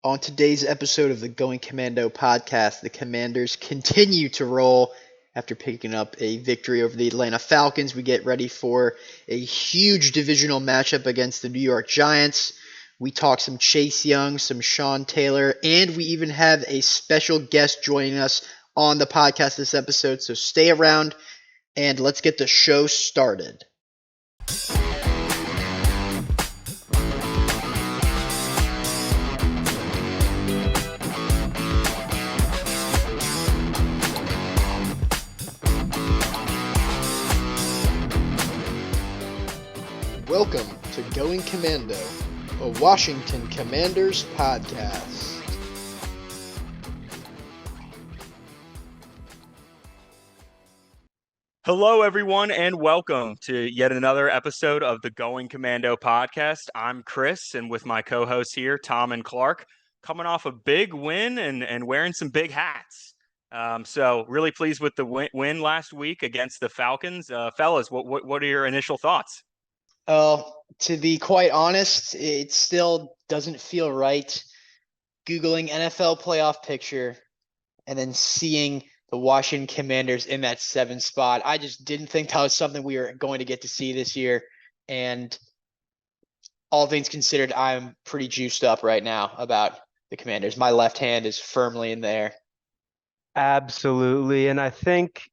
On today's episode of the Going Commando podcast, the Commanders continue to roll after picking up a victory over the Atlanta Falcons. We get ready for a huge divisional matchup against the New York Giants. We talk some Chase Young, some Sean Taylor, and we even have a special guest joining us on the podcast this episode. So stay around and let's get the show started. Welcome to Going Commando, a Washington Commanders podcast. Hello, everyone, and welcome to yet another episode of the Going Commando podcast. I'm Chris, and with my co-hosts here, Tom and Clark, coming off a big win and wearing some big hats. So really pleased with the win last week against the Falcons. Fellas, what are your initial thoughts? To be quite honest, it still doesn't feel right Googling NFL playoff picture and then seeing the Washington Commanders in that 7th spot. I just didn't think that was something we were going to get to see this year. And all things considered, I'm pretty juiced up right now about the Commanders. My left hand is firmly in there. Absolutely. And I think,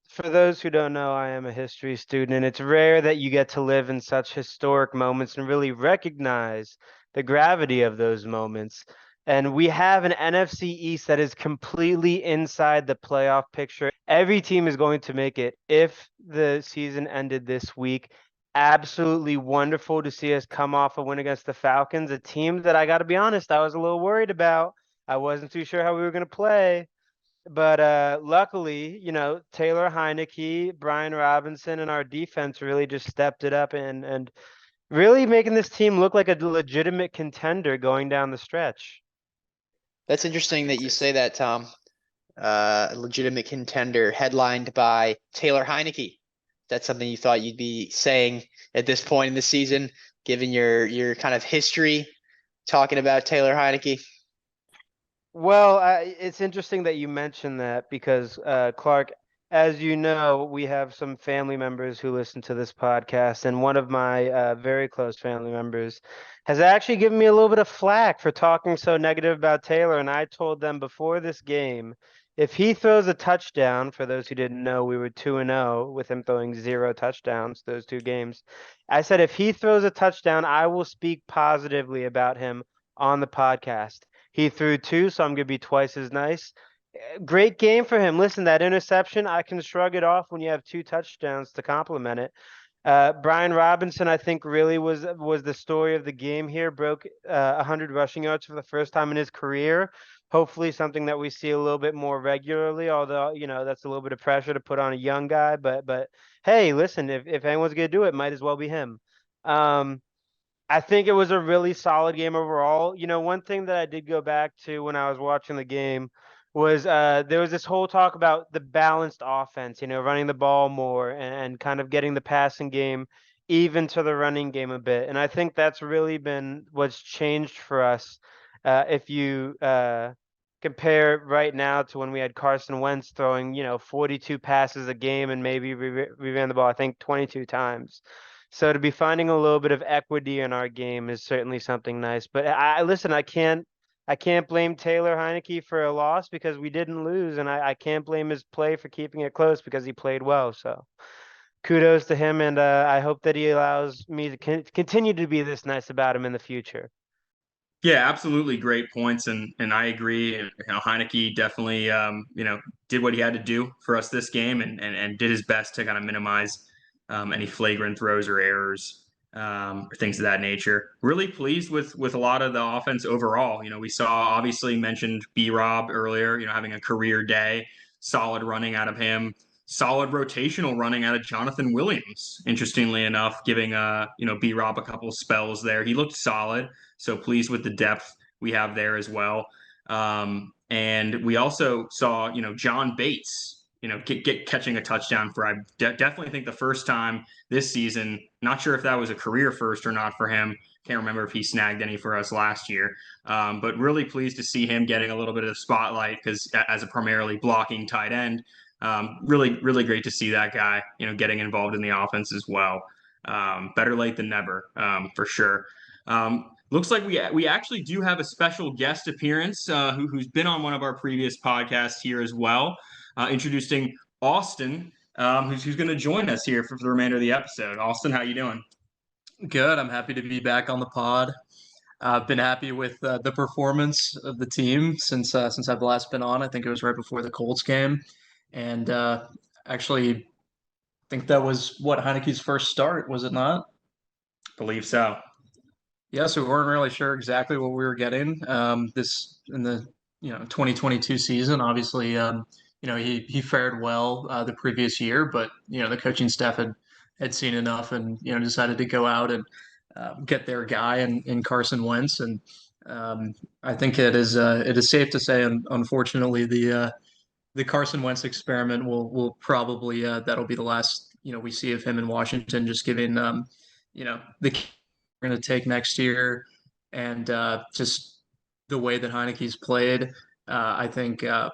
for those who don't know, I am a history student, and it's rare that you get to live in such historic moments and really recognize the gravity of those moments. And we have an NFC East that is completely inside the playoff picture. Every team is going to make it if the season ended this week. Absolutely wonderful to see us come off a win against the Falcons, a team that I got to be honest, I was a little worried about. I wasn't too sure how we were going to play. But luckily, Taylor Heineke, Brian Robinson, and our defense really just stepped it up and really making this team look like a legitimate contender going down the stretch. That's interesting that you say that, Tom. A legitimate contender headlined by Taylor Heineke. That's something you thought you'd be saying at this point in the season, given your kind of history talking about Taylor Heineke? Well, it's interesting that you mentioned that because, Clark, as you know, we have some family members who listen to this podcast, and one of my very close family members has actually given me a little bit of flack for talking so negative about Taylor. And I told them before this game, if he throws a touchdown, for those who didn't know, we were 2-0 with him throwing 0 touchdowns those 2 games. I said, if he throws a touchdown, I will speak positively about him on the podcast. He threw 2, so I'm going to be twice as nice. Great game for him. Listen, that interception, I can shrug it off when you have 2 touchdowns to complement it. Brian Robinson, I think, really was the story of the game here. Broke 100 rushing yards for the first time in his career. Hopefully something that we see a little bit more regularly, although, that's a little bit of pressure to put on a young guy. But hey, listen, if anyone's going to do it, might as well be him. I think it was a really solid game overall. One thing that I did go back to when I was watching the game was there was this whole talk about the balanced offense, running the ball more and kind of getting the passing game even to the running game a bit. And I think that's really been what's changed for us. If you compare right now to when we had Carson Wentz throwing, 42 passes a game and maybe we ran the ball, I think, 22 times. So to be finding a little bit of equity in our game is certainly something nice. But listen, I can't blame Taylor Heineke for a loss because we didn't lose, and I can't blame his play for keeping it close because he played well. So kudos to him, and I hope that he allows me to continue to be this nice about him in the future. Yeah, absolutely great points, and I agree. And Heineke definitely did what he had to do for us this game, and did his best to kind of minimize any flagrant throws or errors, or things of that nature. Really pleased with a lot of the offense overall. We saw, obviously mentioned B-Rob earlier, having a career day, solid running out of him, solid rotational running out of Jonathan Williams. Interestingly enough, giving B-Rob a couple spells there. He looked solid, so pleased with the depth we have there as well. And we also saw, John Bates, catching a touchdown for, I definitely think the first time this season, not sure if that was a career first or not for him, Can't remember if he snagged any for us last year. But really pleased to see him getting a little bit of spotlight because as a primarily blocking tight end, really great to see that guy, getting involved in the offense as well. Better late than never, for sure. Looks like we actually do have a special guest appearance who's been on one of our previous podcasts here as well, introducing Austin, who's going to join us here for the remainder of the episode. Austin, how you doing? Good. I'm happy to be back on the pod. I've been happy with the performance of the team since I've last been on. I think it was right before the Colts game, and actually, I think that was what Heineke's first start, was it not? Believe so. Yeah, so we weren't really sure exactly what we were getting this in the 2022 season. Obviously, he fared well the previous year, but the coaching staff had seen enough and decided to go out and get their guy in Carson Wentz. And I think it is safe to say, unfortunately, the Carson Wentz experiment will probably that'll be the last we see of him in Washington. Just giving the we're going to take next year, and just the way that Heineke's played, I think the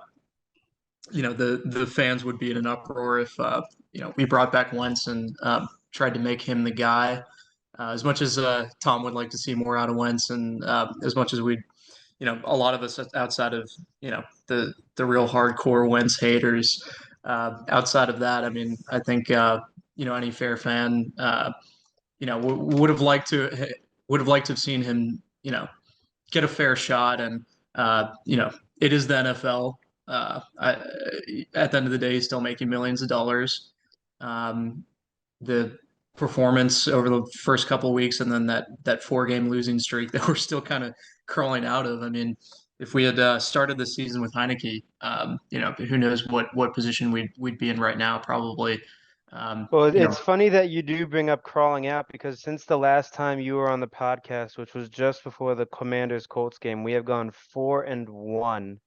fans would be in an uproar if we brought back Wentz and tried to make him the guy. As much as Tom would like to see more out of Wentz, and as much as we'd, a lot of us outside of the real hardcore Wentz haters, outside of that, I mean, I think any fair fan would have liked to have seen him get a fair shot, and it is the NFL. At the end of the day, he's still making millions of dollars. The performance over the first couple of weeks, and then that 4-game losing streak that we're still kind of crawling out of. I mean, if we had started the season with Heineke, who knows what position we'd be in right now? Probably. Well, it's funny that you do bring up crawling out, because since the last time you were on the podcast, which was just before the Commanders Colts game, we have gone 4-1.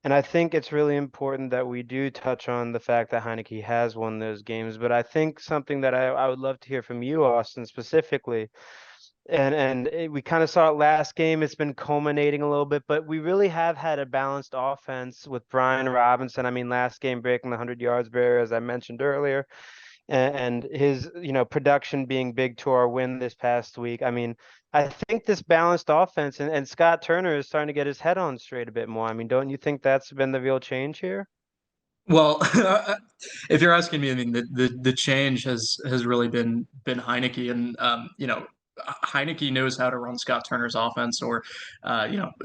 And I think it's really important that we do touch on the fact that Heineke has won those games. But I think something that I would love to hear from you, Austin, specifically, we kind of saw it last game. It's been culminating a little bit, but we really have had a balanced offense with Brian Robinson. I mean, last game breaking the 100 yards barrier, as I mentioned earlier, and his production being big to our win this past week. I mean, I think this balanced offense and Scott Turner is starting to get his head on straight a bit more. I mean, don't you think that's been the real change here? Well, if you're asking me, I mean, the change has really been Heineke, and Heineke knows how to run Scott Turner's offense, or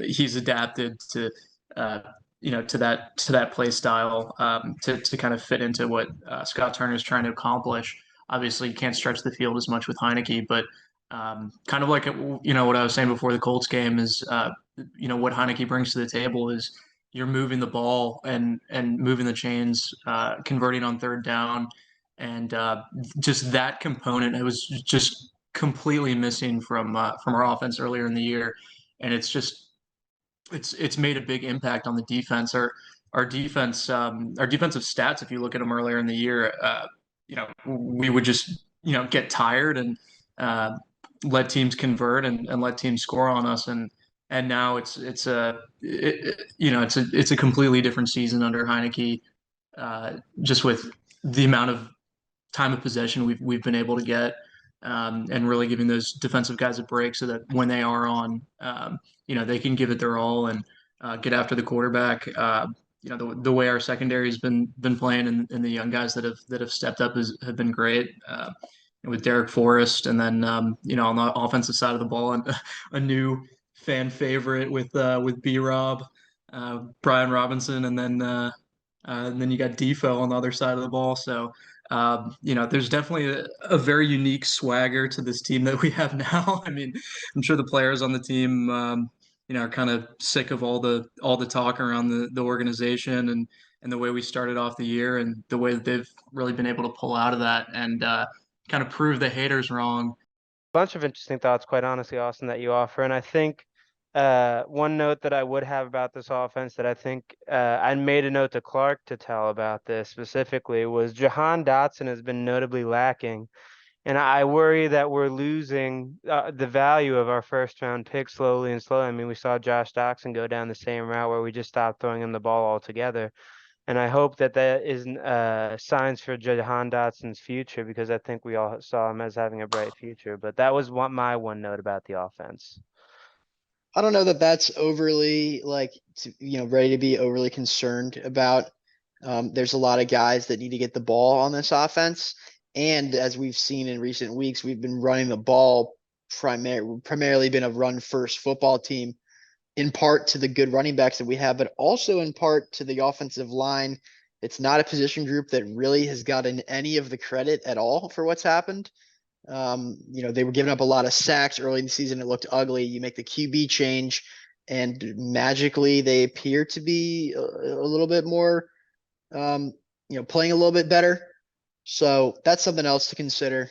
he's adapted to to that play style, to kind of fit into what Scott Turner is trying to accomplish. Obviously, you can't stretch the field as much with Heineke, but kind of like what I was saying before the Colts game is what Heineke brings to the table is you're moving the ball and moving the chains, converting on third down, and just that component, it was just completely missing from our offense earlier in the year, and it's made a big impact on the defense. Our defense, our defensive stats, if you look at them earlier in the year, we would just get tired and let teams convert and let teams score on us, and now it's a completely different season under Heineke, just with the amount of time of possession we've been able to get, and really giving those defensive guys a break so that when they are on, they can give it their all and get after the quarterback. The way our secondary has been playing, and the young guys that have stepped up have been great. With Derek Forrest, and then on the offensive side of the ball, and a new fan favorite with B-Rob, Brian Robinson, and then you got Defo on the other side of the ball. So there's definitely a very unique swagger to this team that we have now. I mean, I'm sure the players on the team, are kind of sick of all the talk around the organization and the way we started off the year, and the way that they've really been able to pull out of that and kind of prove the haters wrong. Bunch of interesting thoughts, quite honestly, Austin, that you offer. And I think one note that I would have about this offense that I think I made a note to Clark to tell about this specifically was Jahan Dotson has been notably lacking. And I worry that we're losing the value of our first round pick slowly and slowly. I mean, we saw Josh Doxson go down the same route where we just stopped throwing him the ball altogether. And I hope that that isn't signs for Jahan Dotson's future, because I think we all saw him as having a bright future. But that was my one note about the offense. I don't know that that's overly ready to be overly concerned about. There's a lot of guys that need to get the ball on this offense, and as we've seen in recent weeks, we've been running the ball primarily been a run first football team, in part to the good running backs that we have, but also in part to the offensive line. It's not a position group that really has gotten any of the credit at all for what's happened. They were giving up a lot of sacks early in the season. It looked ugly. You make the QB change, and magically they appear to be a little bit more, playing a little bit better. So that's something else to consider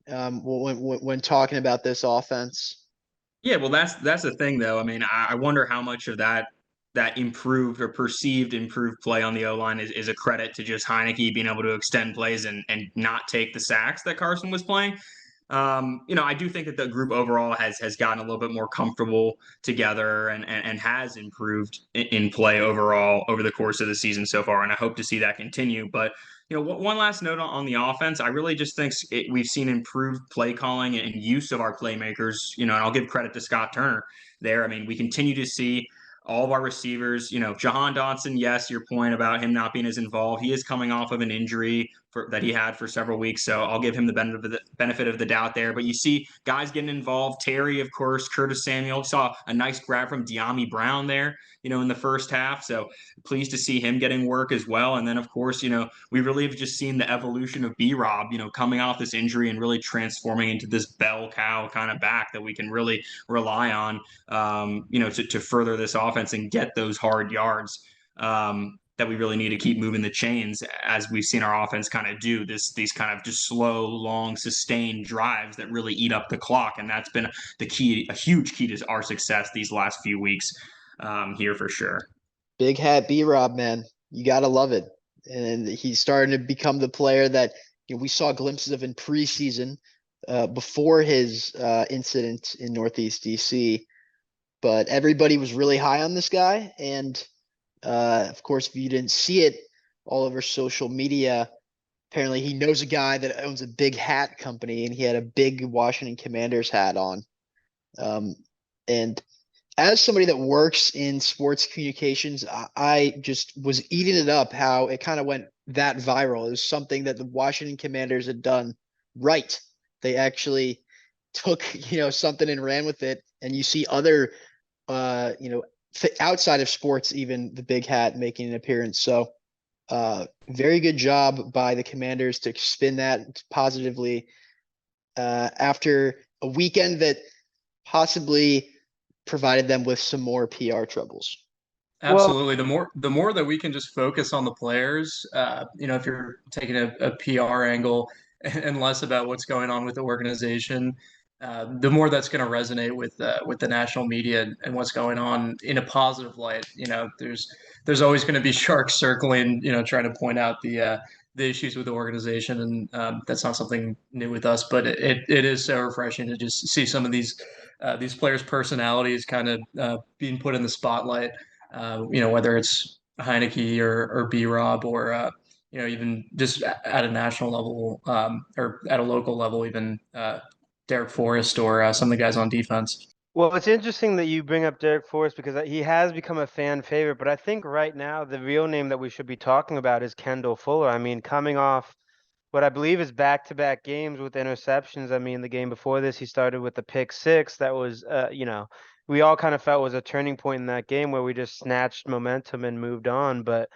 when talking about this offense. Yeah, well, that's the thing, though. I mean, I wonder how much of that improved or perceived improved play on the O line is a credit to just Heineke being able to extend plays and not take the sacks that Carson was playing. I do think that the group overall has gotten a little bit more comfortable together and has improved in play overall over the course of the season so far, and I hope to see that continue. But one last note on the offense, I really just think we've seen improved play calling and use of our playmakers. And I'll give credit to Scott Turner there. I mean, we continue to see all of our receivers, Jahan Dotson, yes, your point about him not being as involved. He is coming off of an injury that he had for several weeks, so I'll give him the benefit of the doubt there. But you see guys getting involved. Terry, of course, Curtis Samuel. Saw a nice grab from De'Ami Brown there, in the first half. So pleased to see him getting work as well. And then, of course, we really have just seen the evolution of B-Rob, coming off this injury and really transforming into this bell cow kind of back that we can really rely on, to further this offense and get those hard yards that we really need to keep moving the chains, as we've seen our offense kind of do these kind of just slow, long, sustained drives that really eat up the clock. And that's been a huge key to our success these last few weeks here for sure. Big hat B-Rob, man. You got to love it. And he's starting to become the player that we saw glimpses of in preseason before his incident in Northeast DC. But everybody was really high on this guy. And of course, if you didn't see it all over social media, apparently he knows a guy that owns a big hat company, and he had a big Washington Commanders hat on. And as somebody that works in sports communications, I just was eating it up how it kind of went that viral. It was something that the Washington Commanders had done right. They actually took, something and ran with it. And you see other, outside of sports, even the big hat making an appearance. So very good job by the Commanders to spin that positively after a weekend that possibly provided them with some more PR troubles. Absolutely. The more that we can just focus on the players, if you're taking a PR angle and less about what's going on with the organization, the more that's going to resonate with the national media and what's going on in a positive light. There's always going to be sharks circling, trying to point out the issues with the organization, and that's not something new with us. But it is so refreshing to just see some of these players' personalities kind of being put in the spotlight. Whether it's Heineke or B-Rob or even just at a national level or at a local level, even Derek Forrest or some of the guys on defense. Well, it's interesting that you bring up Derek Forrest, because he has become a fan favorite. But I think right now the real name that we should be talking about is Kendall Fuller. I mean, coming off what I believe is back-to-back games with interceptions. I mean, the game before this, he started with the pick six. That was, we all kind of felt was a turning point in that game where we just snatched momentum and moved on. But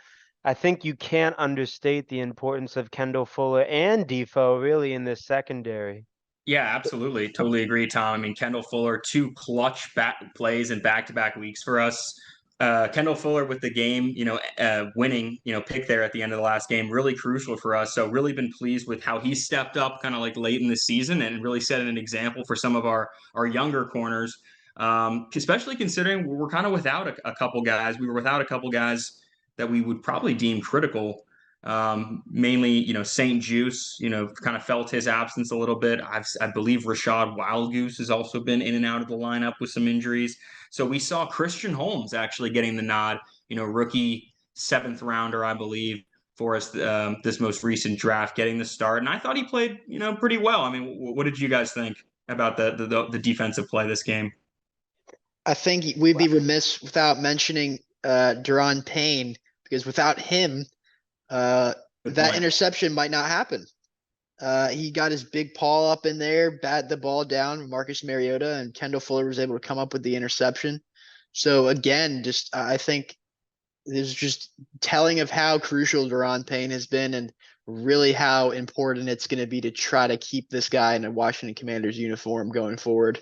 I think you can't understate the importance of Kendall Fuller and Defoe really in this secondary. Yeah, absolutely. Totally agree, Tom. I mean, Kendall Fuller, two clutch plays in back-to-back weeks for us. Kendall Fuller with the game, winning, pick there at the end of the last game, really crucial for us. So really been pleased with how he stepped up kind of like late in the season and really set an example for some of our younger corners, especially considering we're kind of without a couple guys. We were without a couple guys that we would probably deem critical Mainly, St. Juice, kind of felt his absence a little bit. I believe Rashad Wildgoose has also been in and out of the lineup with some injuries. So we saw Christian Holmes actually getting the nod, rookie 7th rounder, I believe, for us this most recent draft, getting the start. And I thought he played, pretty well. I mean, what did you guys think about the defensive play this game? I think we'd be remiss without mentioning Deron Payne, because without him, Good that point. interception might not happen. He got his big paw up in there, bat the ball down. Marcus Mariota and Kendall Fuller was able to come up with the interception. So again, just I think there's just telling of how crucial Deron Payne has been, and really how important it's going to be to try to keep this guy in a Washington Commanders uniform going forward.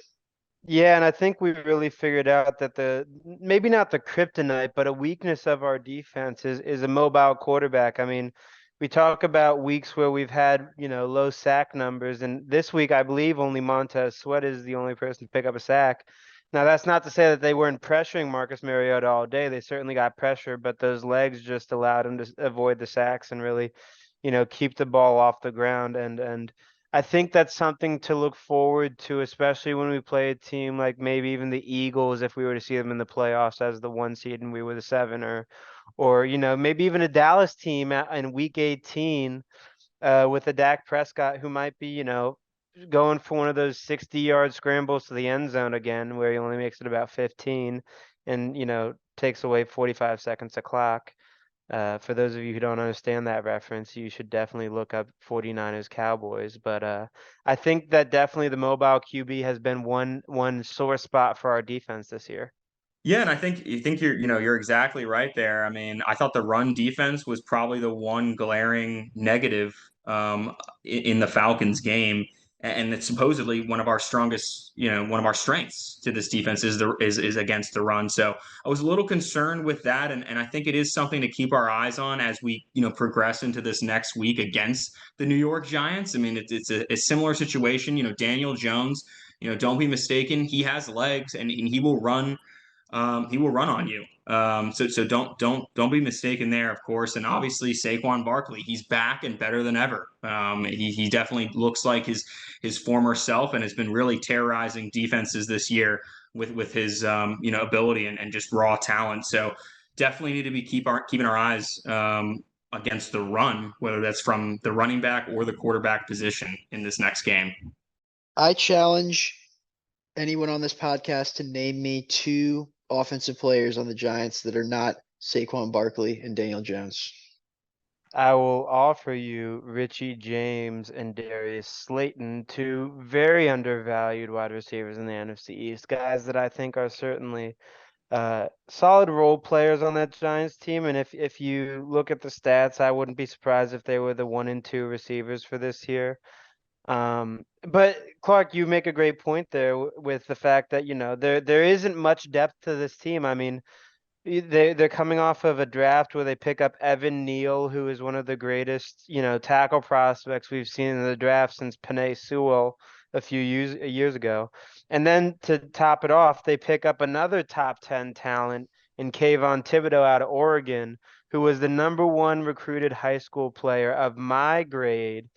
Yeah, and I think we really figured out that maybe not the kryptonite, but a weakness of our defense is a mobile quarterback. I mean, we talk about weeks where we've had, low sack numbers, and this week I believe only Montez Sweat is the only person to pick up a sack. Now that's not to say that they weren't pressuring Marcus Mariota all day. They certainly got pressure, but those legs just allowed him to avoid the sacks and really, keep the ball off the ground. And I think that's something to look forward to, especially when we play a team like maybe even the Eagles, if we were to see them in the playoffs as the 1 seed and we were the 7, or maybe even a Dallas team in Week 18 with a Dak Prescott who might be, going for one of those 60-yard scrambles to the end zone again, where he only makes it about 15, and takes away 45 seconds of clock. For those of you who don't understand that reference, you should definitely look up 49ers Cowboys. But I think that definitely the mobile QB has been one sore spot for our defense this year. Yeah, and I think you're exactly right there. I mean, I thought the run defense was probably the one glaring negative in the Falcons game, and it's supposedly one of our strengths to this defense is against the run. So I was a little concerned with that, and I think it is something to keep our eyes on as we progress into this next week against the New York Giants. I mean, it's a similar situation. Daniel Jones. Don't be mistaken. He has legs, and he will run. He will run on you. So don't be mistaken there, of course. And obviously Saquon Barkley, he's back and better than ever. He definitely looks like his former self, and has been really terrorizing defenses this year with his ability and just raw talent. So definitely need to be keeping our eyes against the run, whether that's from the running back or the quarterback position in this next game. I challenge anyone on this podcast to name me 2 offensive players on the Giants that are not Saquon Barkley and Daniel Jones. I will offer you Richie James and Darius Slayton, 2 very undervalued wide receivers in the NFC East, guys that I think are certainly solid role players on that Giants team. And if you look at the stats, I wouldn't be surprised if they were the 1 and 2 receivers for this year. But Clark, you make a great point there with the fact that, there isn't much depth to this team. I mean, they're coming off of a draft where they pick up Evan Neal, who is one of the greatest, tackle prospects we've seen in the draft since Penei Sewell a few years ago. And then to top it off, they pick up another top 10 talent in Kayvon Thibodeau out of Oregon, who was the #1 recruited high school player of my grade.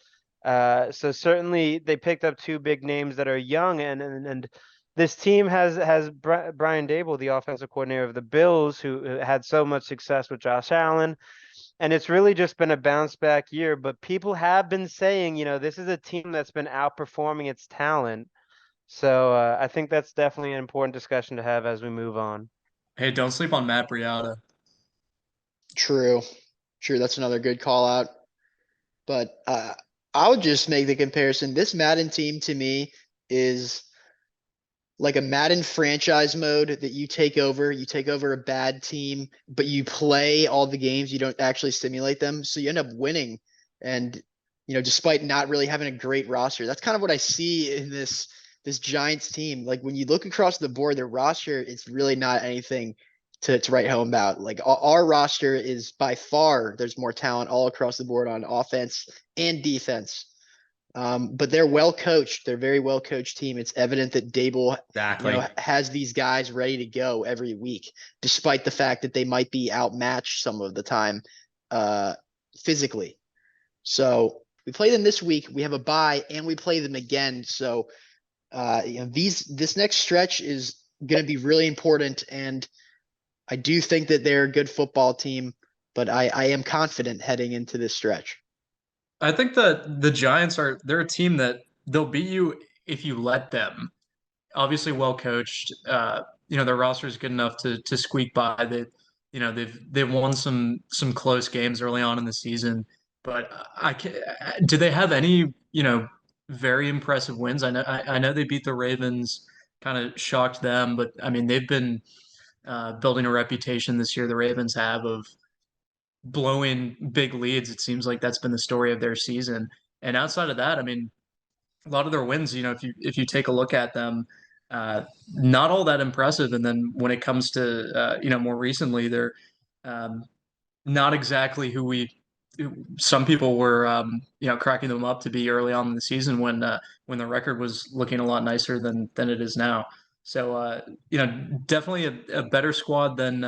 So certainly they picked up 2 big names that are young, and this team has Brian Dable, the offensive coordinator of the Bills, who had so much success with Josh Allen, and it's really just been a bounce back year. But people have been saying, this is a team that's been outperforming its talent. So I think that's definitely an important discussion to have as we move on. Hey, don't sleep on Matt Breida. True. That's another good call out. But I'll just make the comparison. This Madden team to me is like a Madden franchise mode that you take over. You take over a bad team, but you play all the games. You don't actually simulate them. So you end up winning. And, despite not really having a great roster, that's kind of what I see in this Giants team. Like when you look across the board, their roster is really not anything to write home about. Like our roster is by far, there's more talent all across the board on offense and defense. But they're well coached. They're a very well coached team. It's evident that Dable has these guys ready to go every week, despite the fact that they might be outmatched some of the time. physically. So we play them this week. We have a bye, and we play them again. So this next stretch is going to be really important, and I do think that they're a good football team, but I am confident heading into this stretch. I think that the Giants they're a team that they'll beat you if you let them. Obviously well coached. Their roster is good enough to squeak by. They've won some close games early on in the season, but I can do they have any very impressive wins? I know they beat the Ravens, kind of shocked them, but I mean they've been building a reputation this year. The Ravens have of blowing big leads. It seems like that's been the story of their season. And outside of that, I mean, a lot of their wins, if you take a look at them, not all that impressive. And then when it comes to more recently, they're um, not exactly some people were cracking them up to be early on in the season when the record was looking a lot nicer than it is now. So definitely a better squad than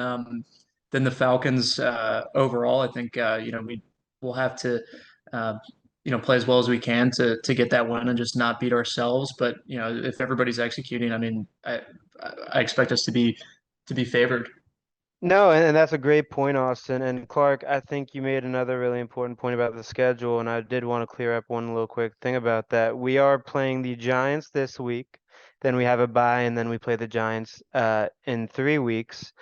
the Falcons overall. I think we'll have to uh, play as well as we can to get that win and just not beat ourselves. But if everybody's executing, I mean, I expect us to be favored. No, and that's a great point, Austin. And Clark, I think you made another really important point about the schedule, and I did want to clear up one little quick thing about that. We are playing the Giants this week, then we have a bye, and then we play the Giants in 3 weeks.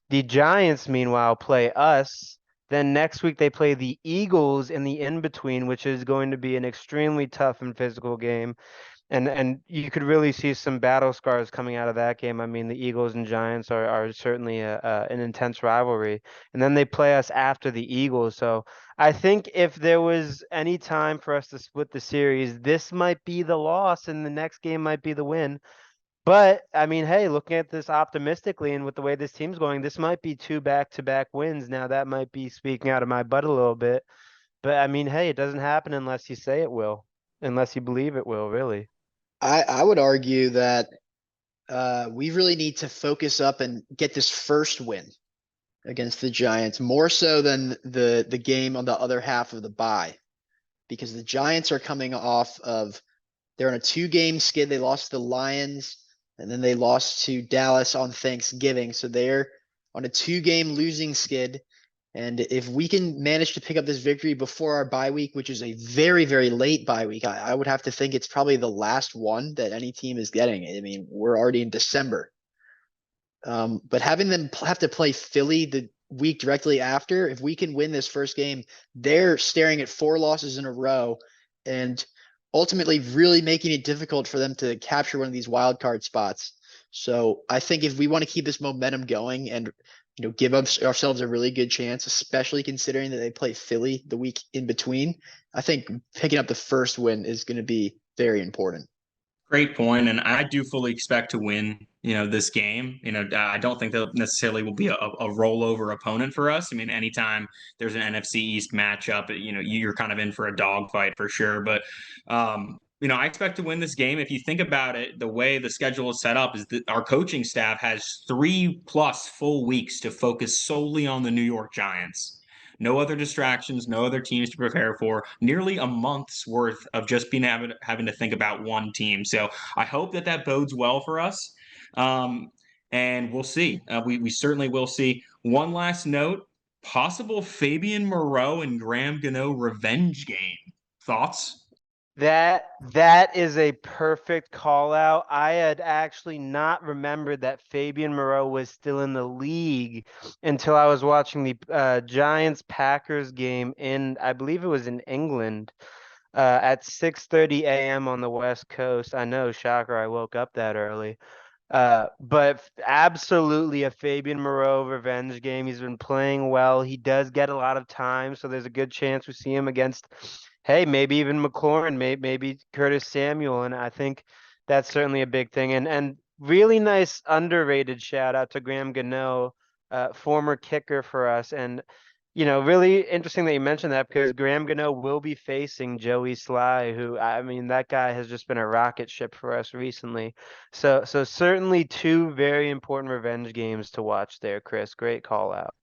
The Giants, meanwhile, play us. Then next week they play the Eagles in the in-between, which is going to be an extremely tough and physical game. And you could really see some battle scars coming out of that game. I mean, the Eagles and Giants are certainly an intense rivalry, and then they play us after the Eagles. So I think if there was any time for us to split the series, this might be the loss, and the next game might be the win. But I mean, hey, looking at this optimistically and with the way this team's going, this might be two back-to-back wins. Now that might be speaking out of my butt a little bit, but I mean, hey, it doesn't happen unless you say it will, unless you believe it will, really. I would argue that we really need to focus up and get this first win against the Giants more so than the game on the other half of the bye, because the Giants are coming off of they're on a 2-game skid. They lost to the Lions and then they lost to Dallas on Thanksgiving, so they're on a 2-game losing skid. And if we can manage to pick up this victory before our bye week, which is a very, very late bye week, I would have to think it's probably the last one that any team is getting. I mean, we're already in December. But having them have to play Philly the week directly after, if we can win this first game, they're staring at 4 losses in a row and ultimately really making it difficult for them to capture one of these wild card spots. So I think if we want to keep this momentum going and give ourselves a really good chance, especially considering that they play Philly the week in between, I think picking up the first win is going to be very important. Great point, and I do fully expect to win, this game. I don't think that necessarily will be a rollover opponent for us. I mean, anytime there's an NFC East matchup, you're kind of in for a dogfight for sure. But I expect to win this game. If you think about it, the way the schedule is set up is that our coaching staff has 3+ full weeks to focus solely on the New York Giants. No other distractions, no other teams to prepare for. Nearly a month's worth of just being having to think about one team. So I hope that bodes well for us. And we'll see. We certainly will see. One last note: possible Fabian Moreau and Graham Gano revenge game. Thoughts? That is a perfect call out. I had actually not remembered that Fabian Moreau was still in the league until I was watching the Giants Packers game in, I believe it was in England, at 6:30 a.m. on the West Coast. I know, shocker, I woke up that early. But absolutely a Fabian Moreau revenge game. He's been playing well. He does get a lot of time, so there's a good chance we see him against, hey, maybe even McLaurin, maybe Curtis Samuel, and I think that's certainly a big thing. And really nice underrated shout out to Graham Gano, former kicker for us, and really interesting that you mentioned that because Graham Gano will be facing Joey Sly, who, I mean, that guy has just been a rocket ship for us recently. So certainly two very important revenge games to watch there, Chris. Great call out.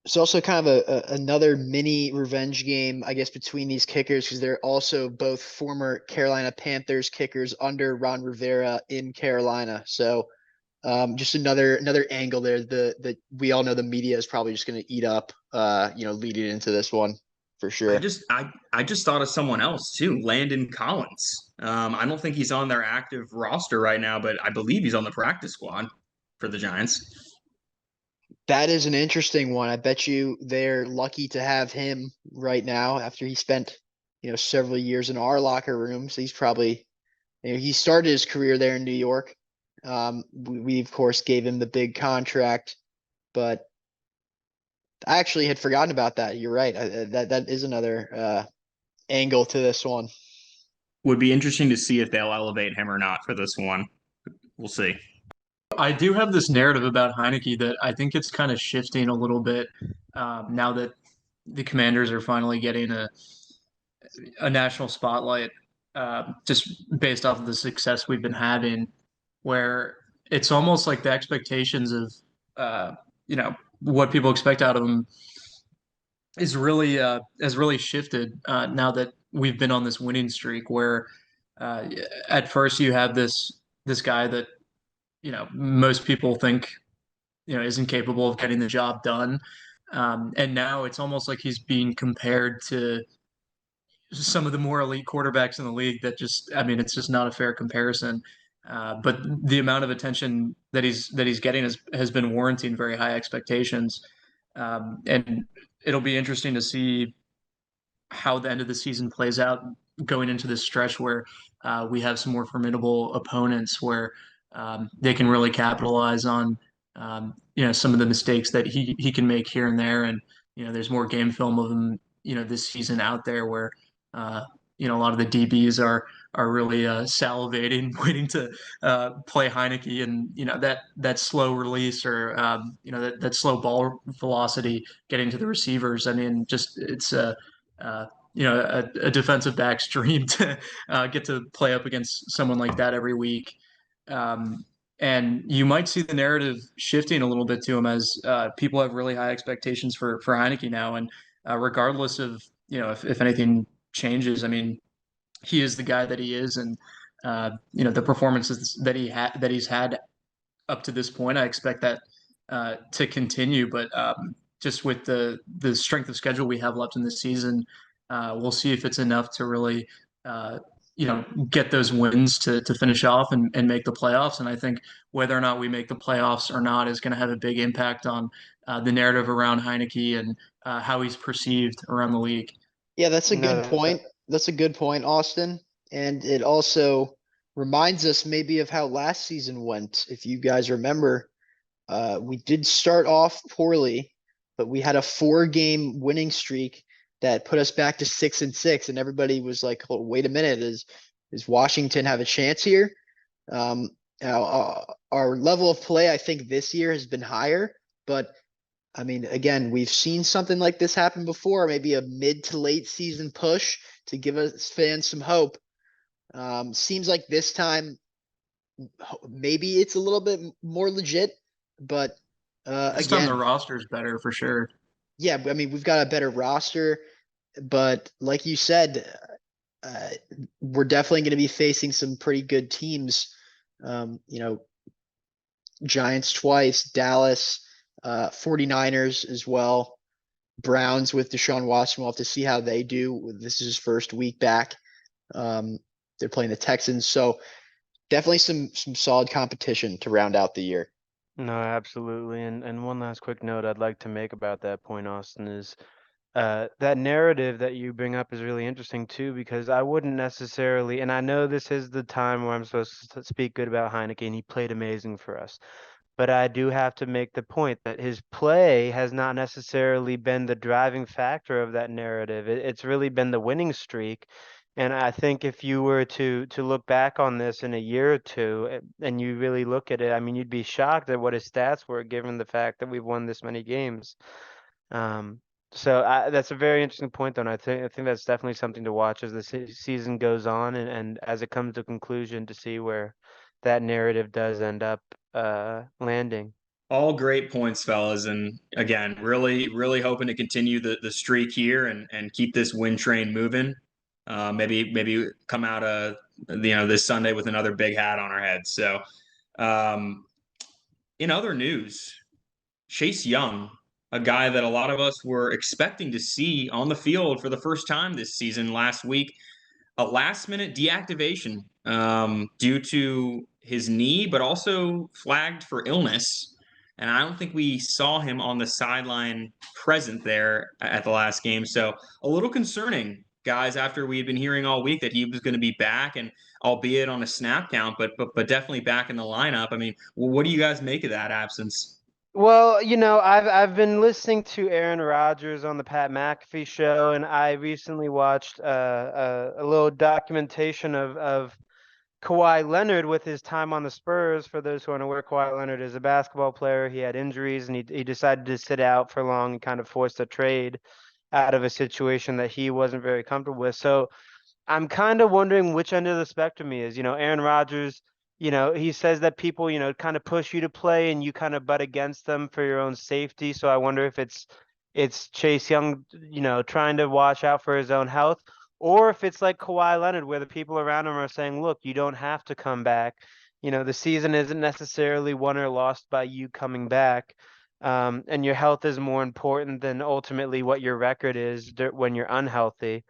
It's also kind of another mini revenge game, I guess, between these kickers because they're also both former Carolina Panthers kickers under Ron Rivera in Carolina. So just another angle there. The we all know the media is probably just going to eat up, leading into this one for I sure. just I I just thought of someone else too, Landon Collins. I don't think he's on their active roster right now, but I believe he's on the practice squad for the Giants. That is an interesting one. I bet you they're lucky to have him right now after he spent, several years in our locker room. So he's probably, he started his career there in New York. We of course gave him the big contract, but I actually had forgotten about that. You're right. That is another angle to this one. Would be interesting to see if they'll elevate him or not for this one. We'll see. I do have this narrative about Heineke that I think it's kind of shifting a little bit now that the Commanders are finally getting a national spotlight, just based off of the success we've been having, where it's almost like the expectations of what people expect out of them is really has really shifted now that we've been on this winning streak. Where uh, at first you have this guy that most people think isn't capable of getting the job done. And now it's almost like he's being compared to some of the more elite quarterbacks in the league that just, I mean, it's just not a fair comparison. But the amount of attention that he's getting has been warranting very high expectations. And it'll be interesting to see how the end of the season plays out going into this stretch where we have some more formidable opponents where they can really capitalize on some of the mistakes that he can make here and there, and there's more game film of him this season out there where uh, a lot of the DBs are really salivating waiting to play Heineke, and that slow release or that slow ball velocity getting to the receivers. I mean, just it's uh, a defensive back's dream to get to play up against someone like that every week. Um, and you might see the narrative shifting a little bit to him as people have really high expectations for Heineke now. And regardless of, if anything changes, I mean, he is the guy that he is. And, the performances that he's had up to this point. I expect that to continue, but just with the strength of schedule we have left in this season, we'll see if it's enough to really get those wins to finish off and make the playoffs. And I think whether or not we make the playoffs or not is going to have a big impact on the narrative around Heineke and how he's perceived around the league. Yeah, that's a No, good point. That's a good point, Austin. And it also reminds us maybe of how last season went. If you guys remember, we did start off poorly, but we had a 4-game winning streak that put us back to 6-6, and everybody was like, "Oh, wait a minute, is Washington have a chance here?" Now, our level of play, I think, this year has been higher, but I mean, again, we've seen something like this happen before, maybe a mid to late season push to give us fans some hope. Seems like this time maybe it's a little bit more legit, but This time the again, roster is better for sure. yeah, I mean, we've got a better roster, but like you said, uh, we're definitely going to be facing some pretty good teams. You know, Giants twice, Dallas, 49ers as well. Browns with Deshaun Watson. We'll have to see how they do. This is his first week back. They're playing the Texans, so definitely some solid competition to round out the year. no, absolutely. And one last quick note I'd like to make about that point, Austin, is that narrative that you bring up is really interesting too, because I wouldn't necessarily, and I know this is the time where I'm supposed to speak good about Heineke, and he played amazing for us. But I do have to make the point that his play has not necessarily been the driving factor of that narrative. It's really been the winning streak. And I think if you were to look back on this in a year or two and you really look at it, I mean, you'd be shocked at what his stats were given the fact that we've won this many games. Um, that's a very interesting point, though, and I think that's definitely something to watch as the season goes on and as it comes to conclusion to see where that narrative does end up landing. All great points, fellas. And again, really, really hoping to continue the streak here and keep this win train moving. Maybe come out this Sunday with another big hat on our heads. So, um, in other news, Chase Young, a guy that a lot of us were expecting to see on the field for the first time this season last week, a last minute deactivation due to his knee, but also flagged for illness. And I don't think we saw him on the sideline present there at the last game. So a little concerning, guys, after we had been hearing all week that he was going to be back, and albeit on a snap count, but definitely back in the lineup. I mean, what do you guys make of that absence? Well, I've been listening to Aaron Rodgers on the Pat McAfee show, and I recently watched a little documentation of Kawhi Leonard with his time on the Spurs. For those who aren't aware, Kawhi Leonard is a basketball player. He had injuries, and he decided to sit out for long and kind of forced a trade out of a situation that he wasn't very comfortable with. So I'm kind of wondering which end of the spectrum he is. Aaron Rodgers, he says that people, kind of push you to play and you kind of butt against them for your own safety. So I wonder if it's Chase Young, trying to watch out for his own health, or if it's like Kawhi Leonard, where the people around him are saying, look, you don't have to come back. The season isn't necessarily won or lost by you coming back. And your health is more important than ultimately what your record is when you're unhealthy.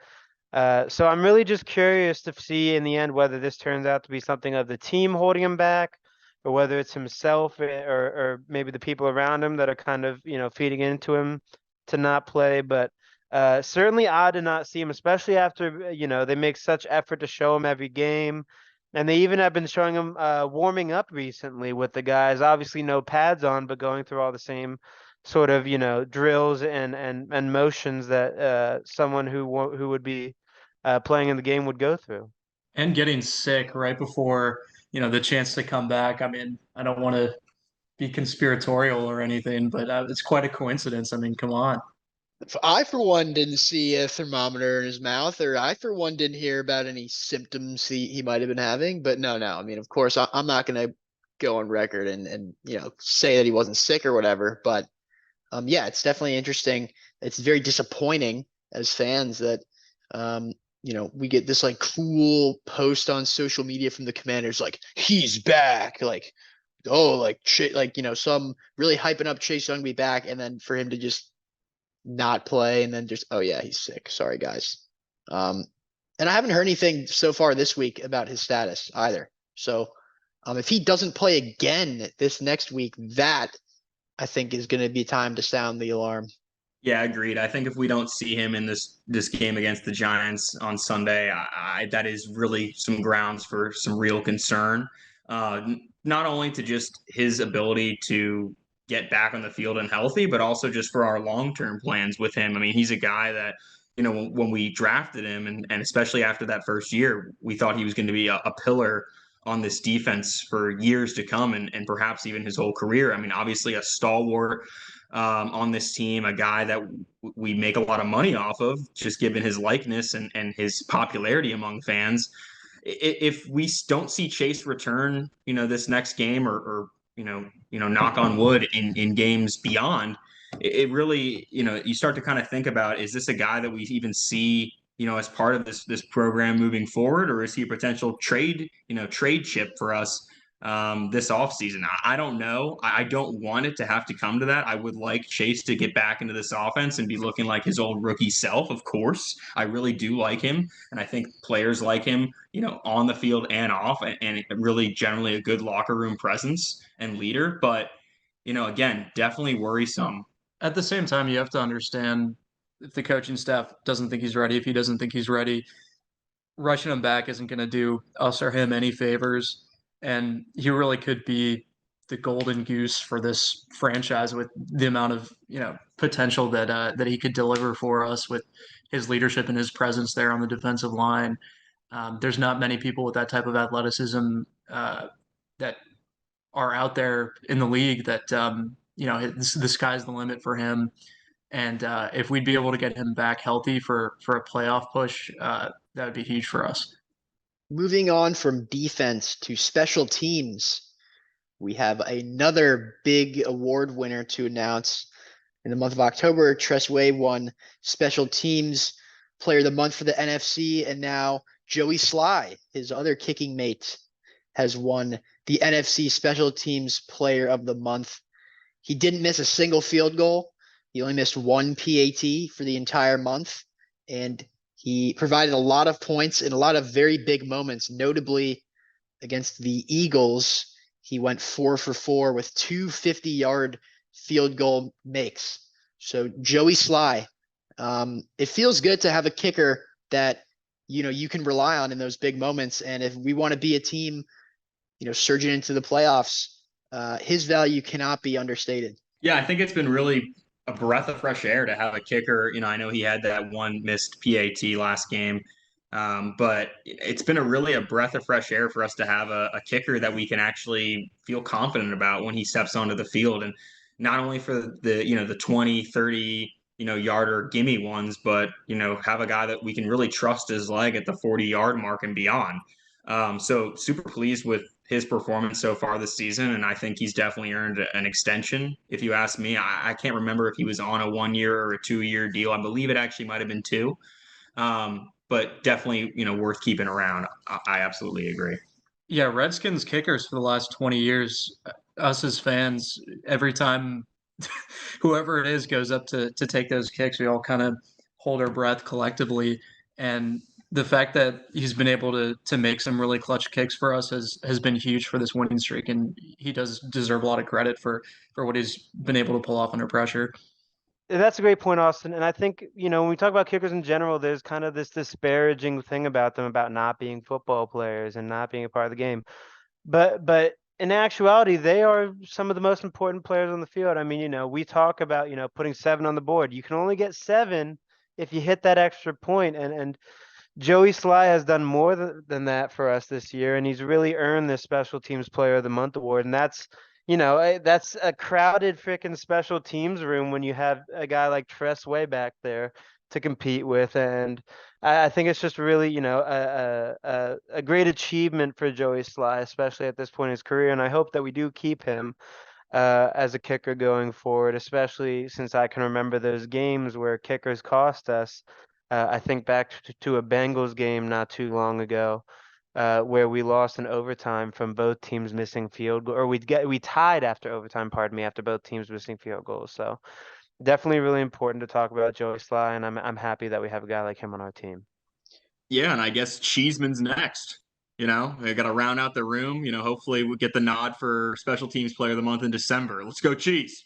So I'm really just curious to see in the end whether this turns out to be something of the team holding him back, or whether it's himself, or maybe the people around him that are kind of, feeding into him to not play. But certainly odd to not see him, especially after, they make such effort to show him every game. And they even have been showing him warming up recently with the guys, obviously no pads on, but going through all the same sort of, drills and motions that someone who would be playing in the game would go through. And getting sick right before, the chance to come back. I mean, I don't want to be conspiratorial or anything, but it's quite a coincidence. I mean, come on. I, for one, didn't see a thermometer in his mouth, or I, for one, didn't hear about any symptoms he might have been having. But no. I mean, of course, I'm not going to go on record and say that he wasn't sick or whatever. But yeah, it's definitely interesting. It's very disappointing as fans that we get this like cool post on social media from the Commanders, like he's back, like some really hyping up Chase Young to be back, and then for him to just not play, and then just, oh yeah, he's sick. Sorry, guys. And I haven't heard anything so far this week about his status either. So if he doesn't play again this next week, that I think is going to be time to sound the alarm. Yeah, agreed. I think if we don't see him in this game against the Giants on Sunday, that is really some grounds for some real concern. Not only to just his ability to get back on the field and healthy, but also just for our long-term plans with him. I mean, he's a guy that, when we drafted him, and especially after that first year, we thought he was going to be a pillar on this defense for years to come, and perhaps even his whole career. I mean, obviously a stalwart on this team, a guy that we make a lot of money off of, just given his likeness and his popularity among fans. If we don't see Chase return, this next game, or knock on wood, in games beyond, it really, you start to kind of think about, is this a guy that we even see, as part of this program moving forward, or is he a potential trade chip for us this offseason? I don't know. I don't want it to have to come to that. I would like Chase to get back into this offense and be looking like his old rookie self, of course. I really do like him, and I think players like him, on the field and off, and really generally a good locker room presence and leader. But, again, definitely worrisome. At the same time, you have to understand, if the coaching staff doesn't think he's ready, if he doesn't think he's ready, rushing him back isn't going to do us or him any favors. And he really could be the golden goose for this franchise, with the amount of potential that he could deliver for us with his leadership and his presence there on the defensive line. There's not many people with that type of athleticism that are out there in the league that the sky's the limit for him. And if we'd be able to get him back healthy for a playoff push, that would be huge for us. Moving on from defense to special teams, we have another big award winner to announce. In the month of October, Tress Way won Special Teams Player of the Month for the NFC, and now Joey Sly, his other kicking mate, has won the NFC Special Teams Player of the Month. He didn't miss a single field goal. He only missed one PAT for the entire month, and he provided a lot of points in a lot of very big moments, notably against the Eagles. He went 4 for 4 with two 50-yard field goal makes. So Joey Sly, it feels good to have a kicker that you can rely on in those big moments. And if we want to be a team, surging into the playoffs, his value cannot be understated. Yeah, I think it's been really a breath of fresh air to have a kicker. I know he had that one missed PAT last game, but it's been really a breath of fresh air for us to have a kicker that we can actually feel confident about when he steps onto the field. And not only for the 20, 30, yarder gimme ones, but, have a guy that we can really trust his leg at the 40-yard mark and beyond. So super pleased with his performance so far this season, and I think he's definitely earned an extension. If you ask me, I can't remember if he was on a 1-year or a 2-year deal. I believe it actually might have been two, but definitely worth keeping around. I absolutely agree. Yeah, Redskins kickers for the last 20 years, us as fans, every time whoever it is goes up to take those kicks, we all kind of hold our breath collectively. And the fact that he's been able to make some really clutch kicks for us has been huge for this winning streak, and he does deserve a lot of credit for what he's been able to pull off under pressure. That's a great point, Austin. And I think, when we talk about kickers in general, there's kind of this disparaging thing about them about not being football players and not being a part of the game. But in actuality, they are some of the most important players on the field. I mean, we talk about, putting 7 on the board. You can only get 7 if you hit that extra point. And Joey Sly has done more than that for us this year, and he's really earned this Special Teams Player of the Month award. And that's a crowded freaking special teams room when you have a guy like Tress Way back there to compete with. And I think it's just really, a great achievement for Joey Sly, especially at this point in his career. And I hope that we do keep him as a kicker going forward, especially since I can remember those games where kickers cost us. I think back to a Bengals game not too long ago, where we lost in overtime from both teams missing field goal, or we tied after overtime, pardon me, after both teams missing field goals. So definitely really important to talk about Joey Sly, and I'm happy that we have a guy like him on our team. Yeah, and I guess Cheeseman's next. They got to round out the room. Hopefully we get the nod for Special Teams Player of the Month in December. Let's go, Cheese.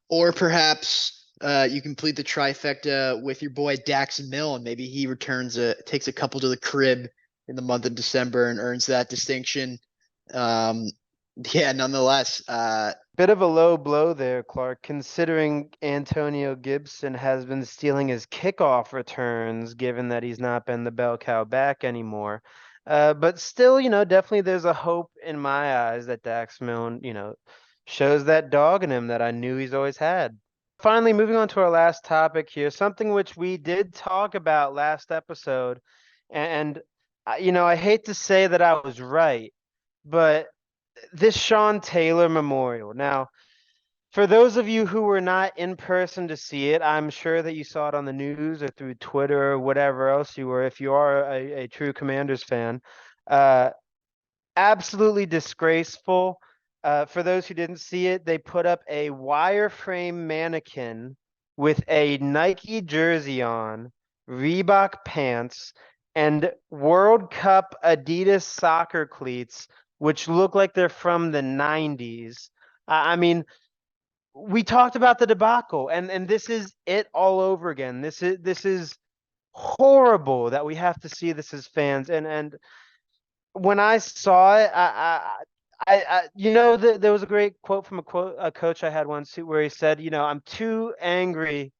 Or perhaps you complete the trifecta with your boy Dax Mill, and maybe he takes a couple to the crib in the month of December and earns that distinction. Nonetheless. Bit of a low blow there, Clark, considering Antonio Gibson has been stealing his kickoff returns, given that he's not been the bell cow back anymore. But still, definitely there's a hope in my eyes that Dax Milne, shows that dog in him that I knew he's always had. Finally, moving on to our last topic here, something which we did talk about last episode. And I hate to say that I was right, but this Sean Taylor Memorial. Now, for those of you who were not in person to see it, I'm sure that you saw it on the news or through Twitter or whatever else you were, if you are a true Commanders fan. Absolutely disgraceful. For those who didn't see it, they put up a wireframe mannequin with a Nike jersey on, Reebok pants, and World Cup Adidas soccer cleats, which look like they're from the 90s. I mean, we talked about the debacle, and this is it all over again. This is horrible that we have to see this as fans. And when I saw it, there was a great quote from a coach I had once where he said, I'm too angry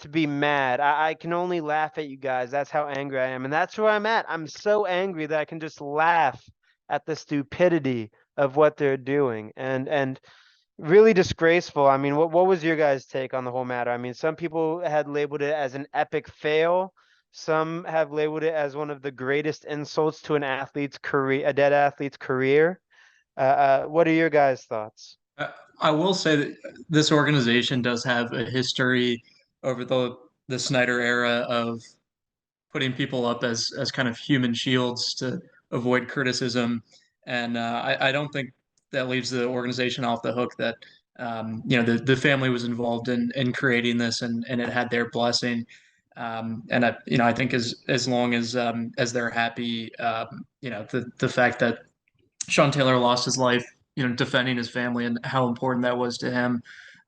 to be mad. I can only laugh at you guys. That's how angry I am. And that's where I'm at. I'm so angry that I can just laugh at the stupidity of what they're doing. And really disgraceful. I mean, what was your guys' take on the whole matter? I mean, some people had labeled it as an epic fail. Some have labeled it as one of the greatest insults to an athlete's career, a dead athlete's career. What are your guys' thoughts? I will say that this organization does have a history over the Snyder era of putting people up as kind of human shields to avoid criticism, and I don't think that leaves the organization off the hook that the family was involved in creating this, and it had their blessing. And I think as long as they're happy, the fact that Sean Taylor lost his life, defending his family and how important that was to him.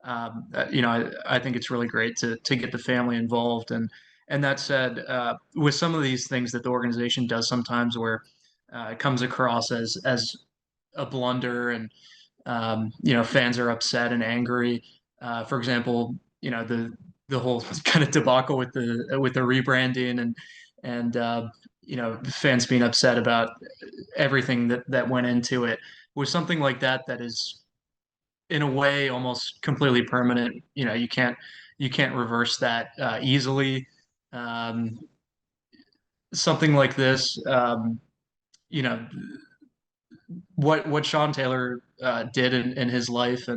I think it's really great to get the family involved. And that said, with some of these things that the organization does sometimes, where it comes across as a blunder, and fans are upset and angry. For example, the whole kind of debacle with the rebranding, and fans being upset about everything that went into it, was something like that is in a way almost completely permanent. You can't reverse that easily. Um, Something like this, you know, what Sean Taylor did in his life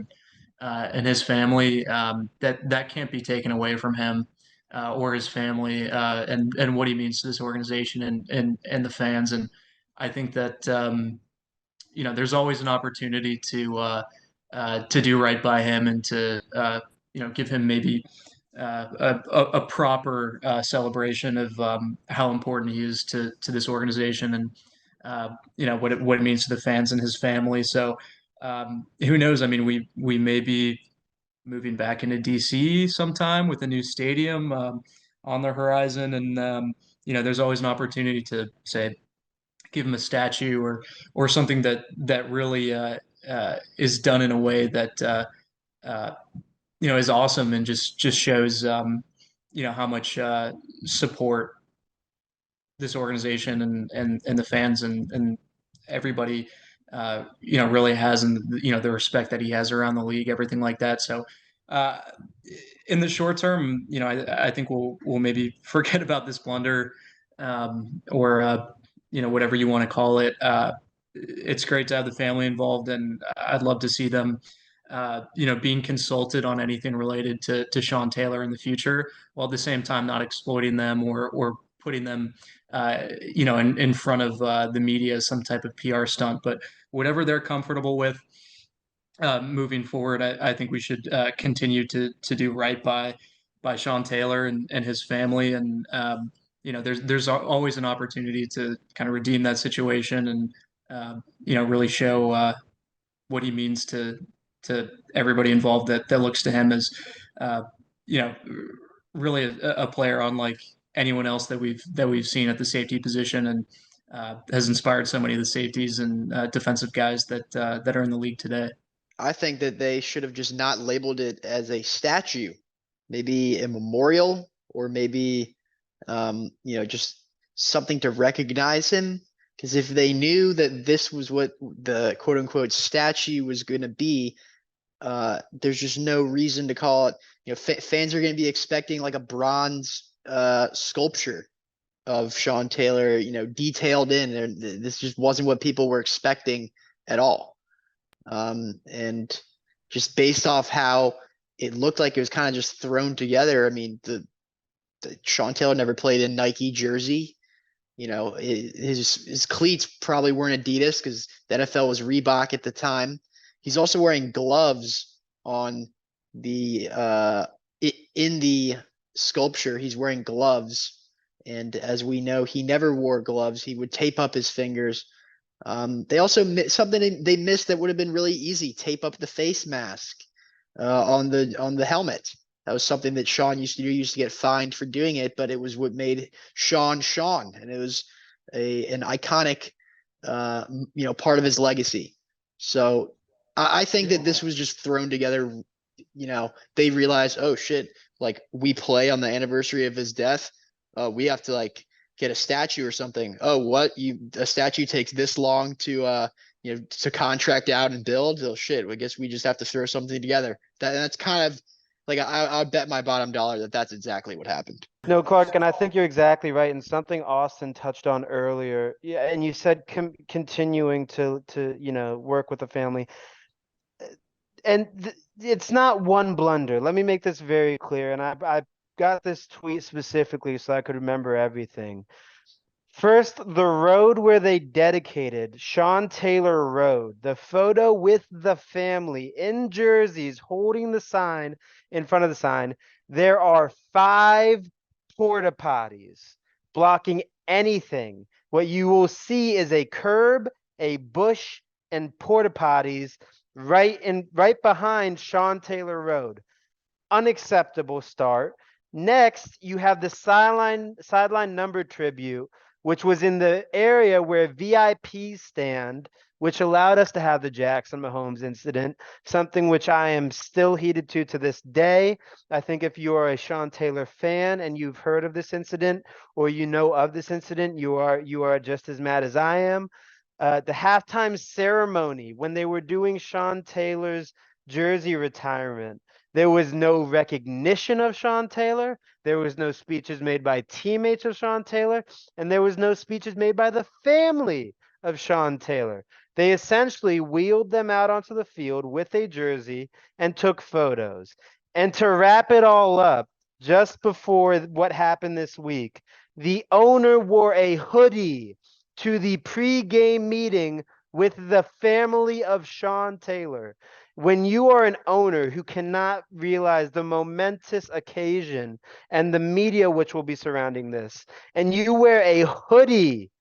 and his family, that can't be taken away from him or his family, and what he means to this organization and the fans. And I think that there's always an opportunity to do right by him, and to give him maybe a proper celebration of how important he is to this organization, and what it means to the fans and his family. So who knows? I mean, we may be moving back into DC sometime with a new stadium on the horizon, and there's always an opportunity to say give him a statue, or something that really is done in a way that uh, is awesome, and just shows how much support this organization and the fans and everybody really has, and the respect that he has around the league, everything like that. So uh, in the short term, I think we'll maybe forget about this blunder, or whatever you want to call it. It's great to have the family involved, and I'd love to see them being consulted on anything related to Sean Taylor in the future, while at the same time not exploiting them, or putting them in front of the media as some type of PR stunt. But whatever they're comfortable with moving forward, I think we should continue to do right by Sean Taylor and his family. And there's always an opportunity to kind of redeem that situation, and really show what he means to everybody involved, that looks to him as uh, you know really a player unlike anyone else that we've seen at the safety position, and has inspired so many of the safeties and defensive guys that are in the league today. I think that they should have just not labeled it as a statue, maybe a memorial, or maybe just something to recognize him. Because if they knew that this was what the quote unquote statue was going to be, there's just no reason to call it. Fans are going to be expecting like a bronze sculpture of Sean Taylor, detailed in. This just wasn't what people were expecting at all. And just based off how it looked like it was kind of just thrown together. I mean, the Sean Taylor never played in Nike jersey. His cleats probably weren't Adidas, because the NFL was Reebok at the time. He's also wearing gloves on the in the sculpture. He's wearing gloves, and as we know, he never wore gloves. He would tape up his fingers. They also something they missed that would have been really easy: tape up the face mask on the helmet. That was something that Sean used to do. He used to get fined for doing it, but it was what made Sean, and it was an iconic part of his legacy. So I think that this was just thrown together. They realized, oh shit, like we play on the anniversary of his death. We have to like get a statue or something. Oh, what? A statue takes this long to contract out and build? Oh shit, I guess we just have to throw something together. That's kind of like I bet my bottom dollar that that's exactly what happened. No, Clark, and I think you're exactly right. And something Austin touched on earlier, yeah, and you said continuing to work with the family, and it's not one blunder. Let me make this very clear. And I got this tweet specifically so I could remember everything. First, the road where they dedicated Sean Taylor Road, the photo with the family in jerseys holding the sign in front of the sign. There are 5 porta potties blocking anything. What you will see is a curb, a bush, and porta potties right behind Sean Taylor Road. Unacceptable start. Next, you have the sideline number tribute, which was in the area where VIPs stand, which allowed us to have the Jackson Mahomes incident, something which I am still heated to this day. I think if you are a Sean Taylor fan and you've heard of this incident or you know of this incident, you are just as mad as I am. The halftime ceremony when they were doing Sean Taylor's jersey retirement, there was no recognition of Sean Taylor. There was no speeches made by teammates of Sean Taylor, and there was no speeches made by the family of Sean Taylor. They essentially wheeled them out onto the field with a jersey and took photos. And to wrap it all up, just before what happened this week, the owner wore a hoodie to the pre-game meeting with the family of Sean Taylor. When you are an owner who cannot realize the momentous occasion and the media which will be surrounding this, and you wear a hoodie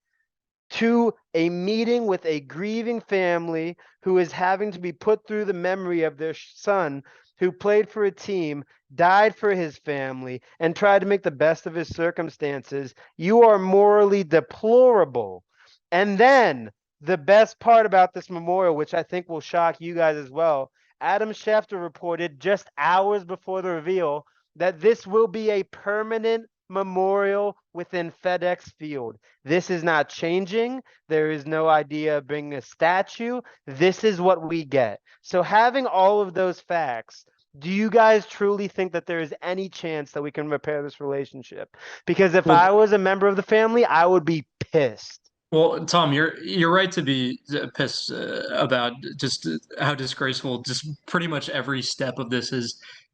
to a meeting with a grieving family who is having to be put through the memory of their son who played for a team, died for his family, and tried to make the best of his circumstances, you are morally deplorable. And then the best part about this memorial, which I think will shock you guys as well, Adam Schefter reported just hours before the reveal that this will be a permanent memorial within FedEx Field. This is not changing. There is no idea of bringing a statue. This is what we get. So having all of those facts, do you guys truly think that there is any chance that we can repair this relationship? Because if I was a member of the family, I would be pissed. Well, Tom, you're right to be pissed about just how disgraceful just pretty much every step of this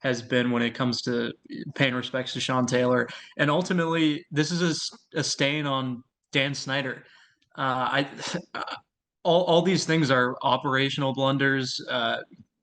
has been when it comes to paying respects to Sean Taylor, and ultimately this is a stain on Dan Snyder. I all these things are operational blunders.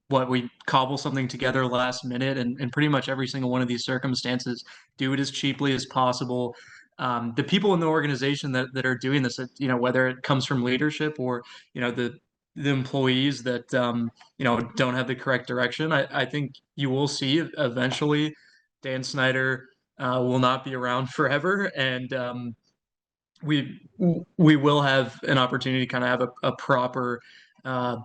What we cobble something together last minute, and pretty much every single one of these circumstances, do it as cheaply as possible. The people in the organization that are doing this, whether it comes from leadership or the employees that don't have the correct direction, I think you will see eventually Dan Snyder will not be around forever, and we we will have an opportunity to kind of have a proper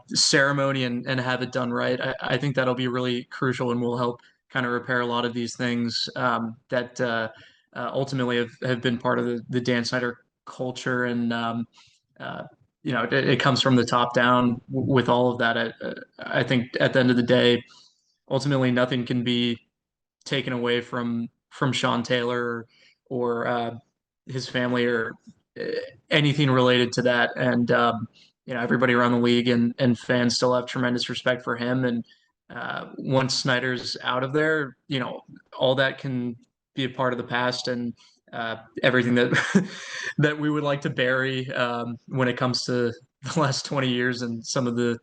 ceremony and have it done right. I think that'll be really crucial and will help kind of repair a lot of these things that ultimately have been part of the Dan Snyder culture. And uh, it comes from the top down with all of that. I think at the end of the day, ultimately nothing can be taken away from Sean Taylor or his family or uh, anything related to that. And everybody around the league and fans still have tremendous respect for him. And once Snyder's out of there, all that can be a part of the past, and everything that that we would like to bury when it comes to the last 20 years and some of the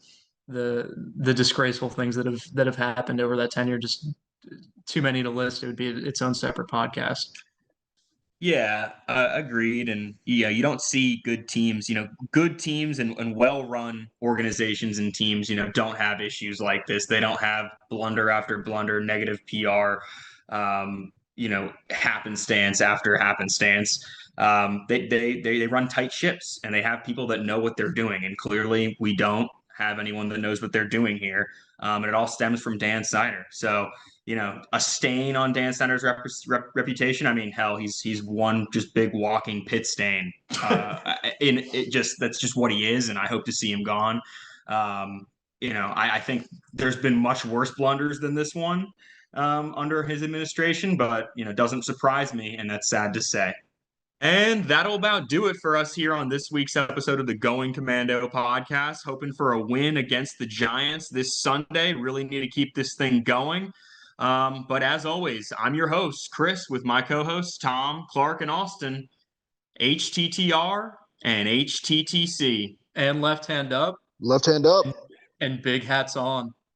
disgraceful things that have happened over that tenure. Just too many to list. It would be its own separate podcast. Yeah, agreed. And yeah, you don't see good teams, good teams and well-run organizations and teams, don't have issues like this. They don't have blunder after blunder, negative PR, happenstance after happenstance. They run tight ships and they have people that know what they're doing. And clearly we don't have anyone that knows what they're doing here. And it all stems from Dan Snyder. So, a stain on Dan Snyder's reputation. I mean, hell, he's one just big walking pit stain. In it just that's just what he is, and I hope to see him gone. I think there's been much worse blunders than this one. under his administration, but doesn't surprise me, and that's sad to say. And that'll about do it for us here on this week's episode of the Going Commando podcast. Hoping for a win against the Giants this Sunday. Really need to keep this thing going. But as always, I'm your host, Chris, with my co-hosts, Tom, Clark, and Austin. HTTR and HTTC. And left hand up. Left hand up. And big hats on.